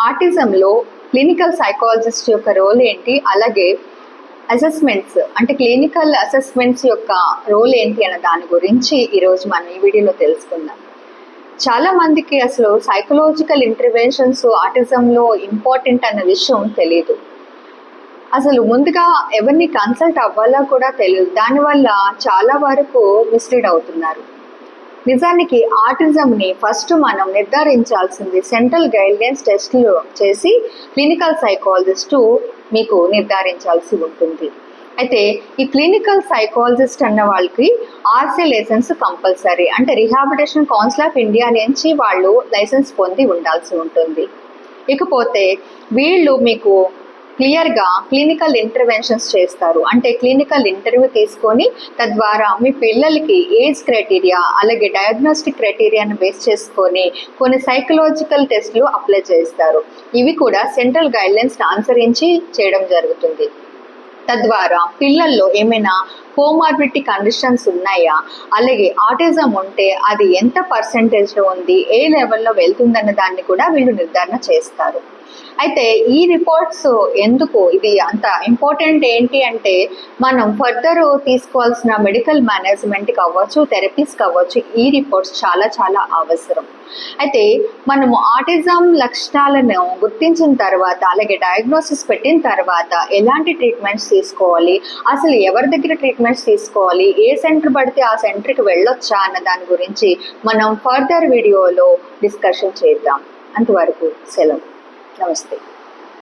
ఆటిజంలో clinical psychologist యొక్క role ఏంటి, అలాగే అసెస్మెంట్స్ అంటే క్లినికల్ అసెస్మెంట్స్ యొక్క రోల్ ఏంటి అన్న దాని గురించి ఈరోజు మనం ఈ వీడియోలో తెలుసుకుందాం. చాలా మందికి అసలు సైకలాజికల్ ఇంటర్వెన్షన్స్ ఆటిజంలో ఇంపార్టెంట్ అన్న విషయం తెలియదు. అసలు ముందుగా ఎవరిని కన్సల్ట్ అవ్వాలో కూడా తెలియదు. దానివల్ల చాలా వరకు మిస్లీడ్ అవుతున్నారు. నిజానికి ఆటిజంని ఫస్ట్ మనం నిర్ధారించాల్సింది సెంట్రల్ గైడ్లైన్స్ టెస్టులు చేసి క్లినికల్ సైకాలజిస్టు మీకు నిర్ధారించాల్సి ఉంటుంది. అయితే ఈ క్లినికల్ సైకాలజిస్ట్ అన్న వాళ్ళకి ఆర్సీ లైసెన్స్ కంపల్సరీ, అంటే రిహాబిలిటేషన్ కౌన్సిల్ ఆఫ్ ఇండియా నుంచి వాళ్ళు లైసెన్స్ పొంది ఉండాల్సి ఉంటుంది. ఇకపోతే వీళ్ళు మీకు క్లియర్గా క్లినికల్ ఇంటర్వెన్షన్స్ చేస్తారు. అంటే క్లినికల్ ఇంటర్వ్యూ తీసుకొని తద్వారా మీ పిల్లలకి ఏజ్ క్రైటీరియా అలాగే డయాగ్నోస్టిక్ క్రైటీరియాను బేస్ చేసుకొని కొన్ని సైకలాజికల్ టెస్టులు అప్లై చేస్తారు. ఇవి కూడా సెంట్రల్ గైడ్లైన్స్ని అనుసరించి చేయడం జరుగుతుంది. తద్వారా పిల్లల్లో ఏమైనా కోమార్బిడిటీ కండిషన్స్ ఉన్నాయా, అలాగే ఆటిజం ఉంటే అది ఎంత పర్సెంటేజ్లో ఉంది, ఏ లెవెల్లో వెళ్తుందన్న దాన్ని కూడా వీళ్ళు నిర్ధారణ చేస్తారు. అయితే ఈ రిపోర్ట్స్ ఎందుకు ఇది అంత ఇంపార్టెంట్ ఏంటి అంటే, మనం ఫర్దర్ తీసుకోవాల్సిన మెడికల్ మేనేజ్మెంట్కి అవ్వచ్చు, థెరపీస్కి అవ్వచ్చు, ఈ రిపోర్ట్స్ చాలా చాలా అవసరం. అయితే మనము ఆటిజం లక్షణాలను గుర్తించిన తర్వాత అలాగే డయాగ్నోసిస్ పెట్టిన తర్వాత ఎలాంటి ట్రీట్మెంట్స్ తీసుకోవాలి, అసలు ఎవరి దగ్గర ట్రీట్మెంట్స్ తీసుకోవాలి, ఏ సెంటర్ పడితే ఆ సెంటర్కి వెళ్ళొచ్చా అన్న దాని గురించి మనం ఫర్దర్ వీడియోలో డిస్కషన్ చేద్దాం. అంతవరకు సెలవు. నమస్తే.